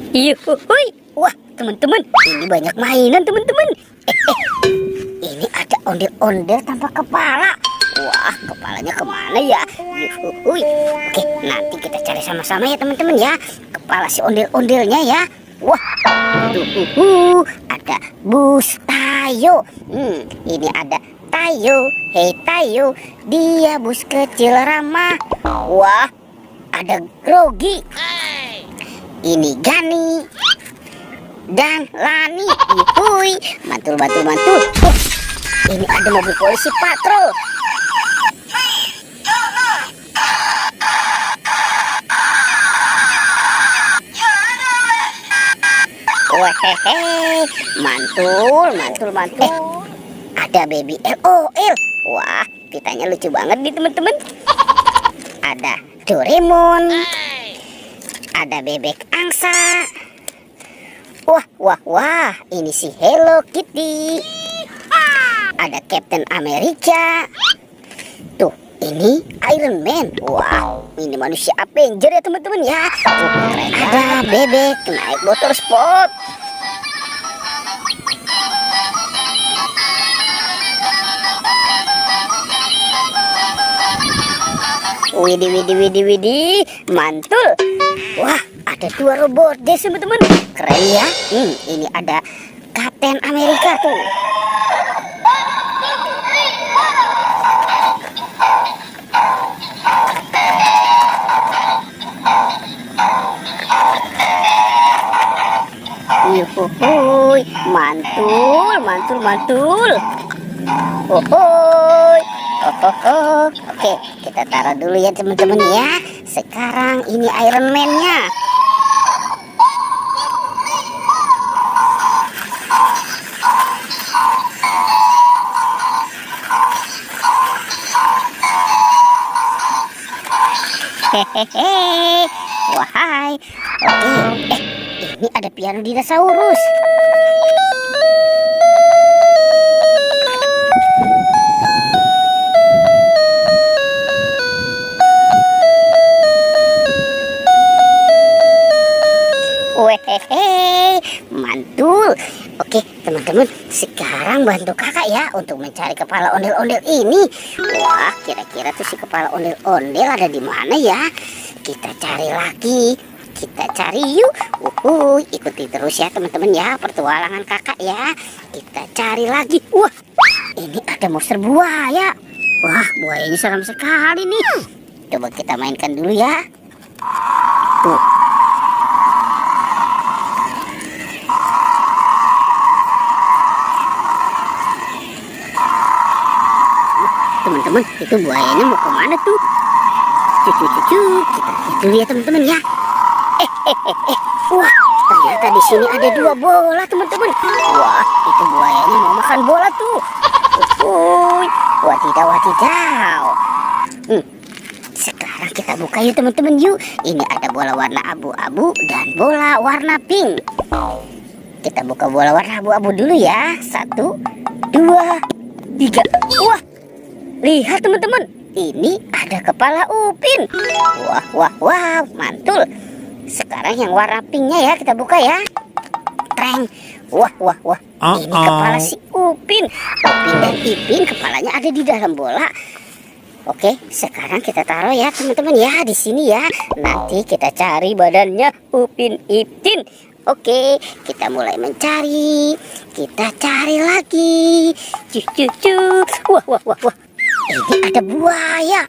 Yuhuy. Wah, teman-teman, ini banyak mainan, teman-teman. Ini ada ondel-ondel tanpa kepala. Wah, kepalanya kemana ya? Yuhuy. Oke, nanti kita cari sama-sama ya, teman-teman ya. Kepala si ondel-ondelnya ya. Wah, ada bus Tayo. Ini ada Tayo. Hei Tayo, dia bus kecil ramah. Wah, ada Grogi. Ini Gani dan Lani. Yuhui, mantul. Ini ada mobil polisi patrol. Wehehe, mantul. Ada baby LOL. Wah, pitanya lucu banget nih, teman-teman. Ada Doraemon. Ada bebek angsa. Wah, ini si Hello Kitty. Ada Captain America. Tuh, ini Iron Man. Wow, ini manusia Avenger ya, teman-teman ya. Ada bebek naik motor sport. Widih, mantul. Wah, ada 2 robot deh, teman-teman. Keren ya. Ini ada Kapten Amerika tuh. Yuhuy, mantul. Oke, kita taruh dulu ya, teman-teman ya. Sekarang ini Iron Man-nya. Hehehe. Wahai. Oke. Ini ada piano dinosaurus. Wehehe, mantul. Oke, teman-teman, sekarang bantu kakak ya untuk mencari kepala ondel-ondel ini. Wah, kira-kira tuh si kepala ondel-ondel ada di mana ya? Kita cari lagi. Kita cari yuk. Ikuti terus ya, teman-teman ya, pertualangan kakak ya. Kita cari lagi. Wah, ini ada monster buaya. Wah, buayanya seram sekali nih. Coba kita mainkan dulu ya. Tuh. Teman-teman, itu buayanya mau kemana tuh? Cucu, kita lihat dulu ya, teman-teman ya. Wah, ternyata di sini ada 2 bola, teman-teman. Wah, itu buayanya mau makan bola tuh. Wadidaw. Sekarang kita buka yuk, teman-teman yuk. Ini ada bola warna abu-abu dan bola warna pink. Kita buka bola warna abu-abu dulu ya. 1, 2, 3. Wah, lihat teman-teman, ini ada kepala Upin. Wah, mantul. Sekarang yang warna pinknya ya, kita buka ya. Treng. Wah. Ini kepala si Upin. Upin dan Ipin kepalanya ada di dalam bola. Oke, sekarang kita taruh ya, teman-teman ya, di sini ya. Nanti kita cari badannya Upin Ipin. Oke, kita mulai mencari. Kita cari lagi. Cucu. Wah. Ini ada buaya.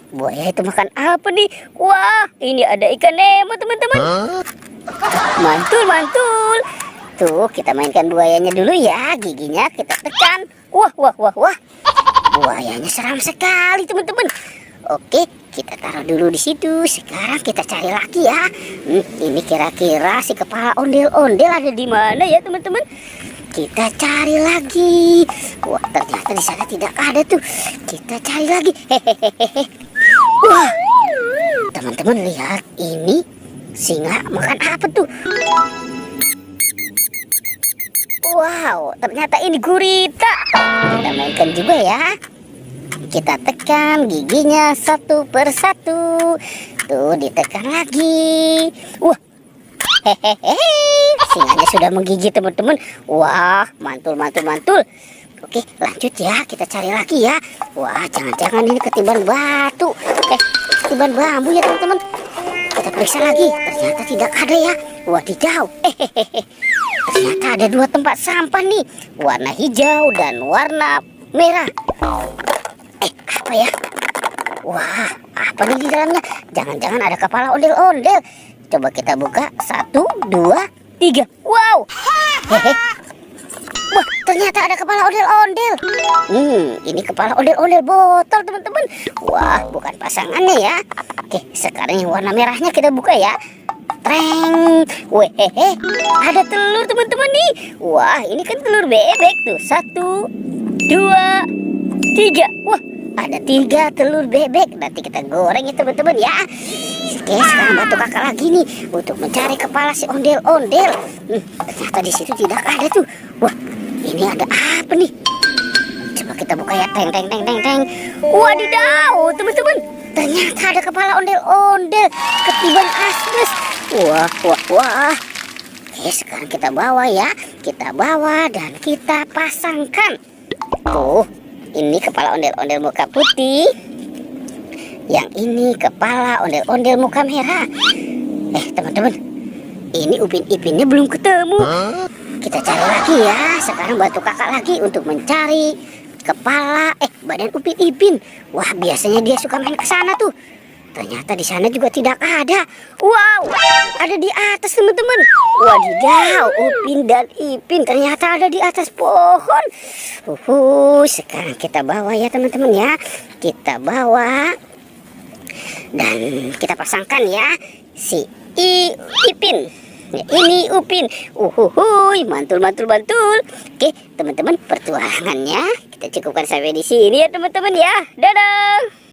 Buaya itu makan apa nih? Wah, ini ada ikan Nemo, teman-teman. Mantul. Tuh, kita mainkan buayanya dulu ya. Giginya kita tekan. Wah. Buayanya seram sekali, teman-teman. Oke, kita taruh dulu di situ. Sekarang kita cari lagi ya. Ini kira-kira si kepala ondel-ondel ada di mana ya, teman-teman? Kita cari lagi. Wah, ternyata di sana tidak ada tuh. Kita cari lagi. Wah, teman-teman lihat, ini singa makan apa tuh? Wow, ternyata ini gurita. Kita mainkan juga ya. Kita tekan giginya 1 per 1. Tuh, ditekan lagi. Wah, Hehehe, singanya sudah menggigit teman-teman. Wah, mantul, mantul, mantul. Oke, lanjut ya, kita cari lagi ya. Wah, jangan-jangan ini ketiban batu. Ketiban bambu ya teman-teman. Kita periksa lagi, ternyata tidak ada ya. Wadidaw, hehehe. Ternyata ada dua tempat sampah nih, warna hijau dan warna merah. Apa ya? Wah, apa nih di dalamnya? Jangan-jangan ada kepala ondel-ondel. Coba kita buka, 1, 2, 3. Wow, hehe. Wah, ternyata ada kepala ondel-ondel. Ini kepala ondel-ondel botol teman-teman. Wah, bukan pasangannya ya. Oke, sekarang yang warna merahnya kita buka ya. Treng, wehehe, ada telur teman-teman nih. Wah, ini kan telur bebek tuh. 1, 2, 3. Wah, ada 3 telur bebek. Nanti kita goreng ya teman-teman ya. Oke, sekarang bantu kakak lagi nih untuk mencari kepala si ondel-ondel. Ternyata di situ tidak ada tuh. Wah, ini ada apa nih? Coba kita buka ya. Teng, teng, teng, teng, teng. Wadidaw, teman-teman. Ternyata ada kepala ondel-ondel ketiban asbes. Wah, wah, wah. Oke, sekarang kita bawa ya. Kita bawa dan kita pasangkan. Tuh, ini kepala ondel-ondel muka putih. Yang ini kepala ondel-ondel muka merah. Teman-teman, ini upin-ipinnya belum ketemu. Kita cari lagi ya. Sekarang bantu kakak lagi untuk mencari kepala badan upin-ipin. Wah, biasanya dia suka main ke sana tuh. Ternyata di sana juga tidak ada. Wow, ada di atas teman-teman. Wadidaw, upin dan ipin ternyata ada di atas pohon. Sekarang kita bawa ya teman-teman ya. Kita bawa dan kita pasangkan ya si ipin. Ya, ini upin. Mantul, mantul, mantul. Oke, teman-teman, pertualangannya kita cukupkan sampai di sini ya teman-teman ya. Dadah.